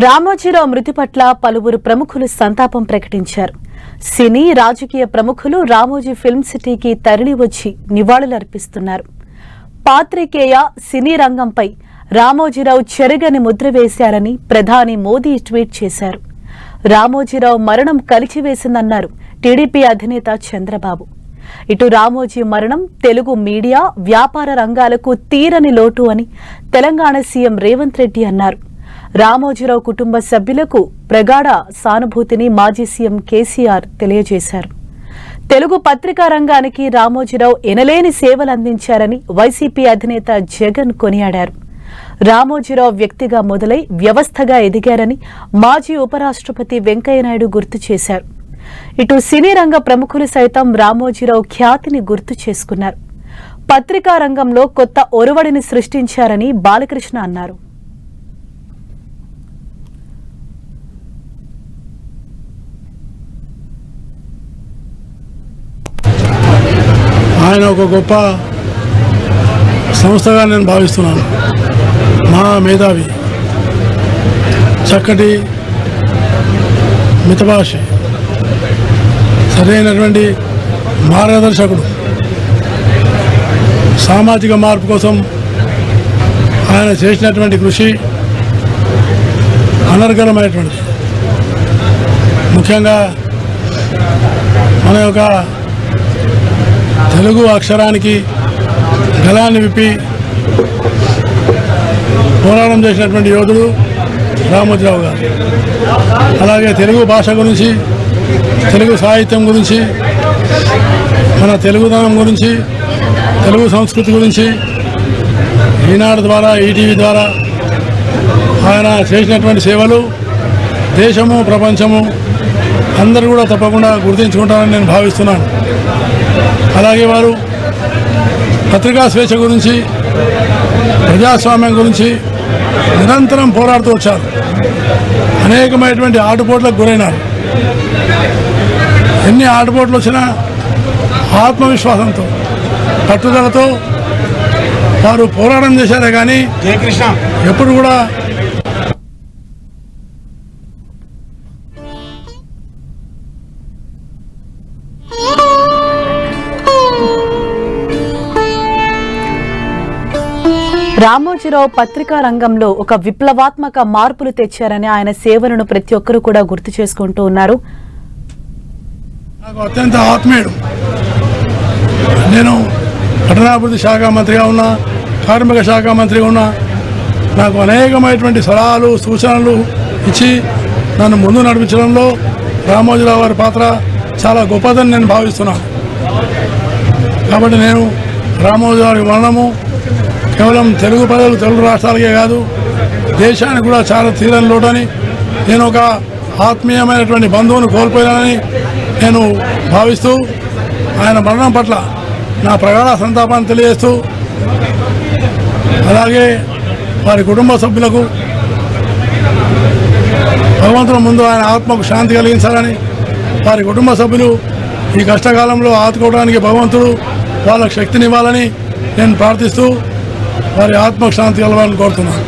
రామోజీరావు మృతి పట్ల పలువురు ప్రముఖులు సంతాపం ప్రకటించారు. సినీ రాజకీయ ప్రముఖులు రామోజీ ఫిల్మ్ సిటీకి తరలివచ్చి నివాళులర్పిస్తున్నారు. పాత్రికేయ సినీ రంగంపై రామోజీరావు చెరగని ముద్ర వేశారని ప్రధాని మోదీ ట్వీట్ చేశారు. రామోజీరావు మరణం కలిచివేసిందన్నారు టీడీపీ అధినేత చంద్రబాబు. ఇటు రామోజీ మరణం తెలుగు మీడియా, వ్యాపార రంగాలకు తీరని లోటు అని తెలంగాణ సీఎం రేవంత్ రెడ్డి అన్నారు. రామోజీరావు కుటుంబ సభ్యులకు ప్రగాఢ సానుభూతిని మాజీ సీఎం కేసీఆర్ తెలియజేశారు. తెలుగు పత్రికా రంగానికి రామోజీరావు ఎనలేని సేవలందించారని వైసీపీ అధినేత జగన్ కొనియాడారు. రామోజీరావు వ్యక్తిగా మొదలై వ్యవస్థగా ఎదిగారని మాజీ ఉపరాష్ట్రపతి వెంకయ్యనాయుడు గుర్తు చేశారు. ఇటు సినీ రంగ ప్రముఖులు సైతం రామోజీరావు ఖ్యాతిని గుర్తు చేసుకున్నారు. పత్రికా రంగంలో కొత్త ఒరవడిని సృష్టించారని బాలకృష్ణ అన్నారు. ఆయన ఒక గొప్ప సంస్థగా నేను భావిస్తున్నాను. మా మేధావి, చక్కటి మితభాషి, సరైనటువంటి మార్గదర్శకుడు, సామాజిక మార్పు కోసం ఆయన చేసినటువంటి కృషి అనర్గళమైనటువంటిది. ముఖ్యంగా మన యొక్క తెలుగు అక్షరానికి గళాన్ని విప్పి పోరాటం చేసినటువంటి యోధుడు రామోజీరావు గారు. అలాగే తెలుగు భాష గురించి, తెలుగు సాహిత్యం గురించి, మన తెలుగుదనం గురించి, తెలుగు సంస్కృతి గురించి ఈనాడు ద్వారా, ఈటీవీ ద్వారా ఆయన చేసినటువంటి సేవలు దేశము, ప్రపంచము అందరూ కూడా తప్పకుండా గుర్తించుకుంటారని నేను భావిస్తున్నాను. అలాగే వారు పత్రికా స్వేచ్ఛ గురించి, ప్రజాస్వామ్యం గురించి నిరంతరం పోరాడుతూ వచ్చారు. అనేకమైనటువంటి ఆటుపోట్లకు గురైనారు. ఎన్ని ఆటుపోట్లు వచ్చినా ఆత్మవిశ్వాసంతో, పట్టుదలతో వారు పోరాటం చేశారే కానీ ఎప్పుడు కూడా రామోజీరావు పత్రికా రంగంలో ఒక విప్లవాత్మక మార్పులు తెచ్చారని, ఆయన సేవలను ప్రతి ఒక్కరూ కూడా గుర్తు చేసుకుంటూ ఉన్నారు. నాకు అత్యంత ఆత్మీయుడు. నేను పట్టణాభివృద్ధి శాఖ మంత్రిగా ఉన్నా, కార్మిక శాఖ మంత్రిగా ఉన్నా, నాకు అనేకమైనటువంటి సలహాలు, సూచనలు ఇచ్చి నన్ను ముందు నడిపించడంలో రామోజీరావు గారి పాత్ర చాలా గొప్పదని నేను భావిస్తున్నాను. కాబట్టి నేను రామోజీరావు మరణము కేవలం తెలుగు ప్రజలు, తెలుగు రాష్ట్రాలకే కాదు దేశానికి కూడా చాలా తీరని లోటని, నేను ఒక ఆత్మీయమైనటువంటి బంధువును కోల్పోయానని నేను భావిస్తూ ఆయన మరణం పట్ల నా ప్రగాఢ సంతాపాన్ని తెలియజేస్తూ, అలాగే వారి కుటుంబ సభ్యులకు భగవంతుని ముందు ఆయన ఆత్మకు శాంతి కలిగించాలని, వారి కుటుంబ సభ్యులు ఈ కష్టకాలంలో ఆదుకోవడానికి భగవంతుడు వాళ్ళకు శక్తినివ్వాలని నేను ప్రార్థిస్తూ వారి ఆత్మకు శాంతి కలవాలని కోరుతున్నాను.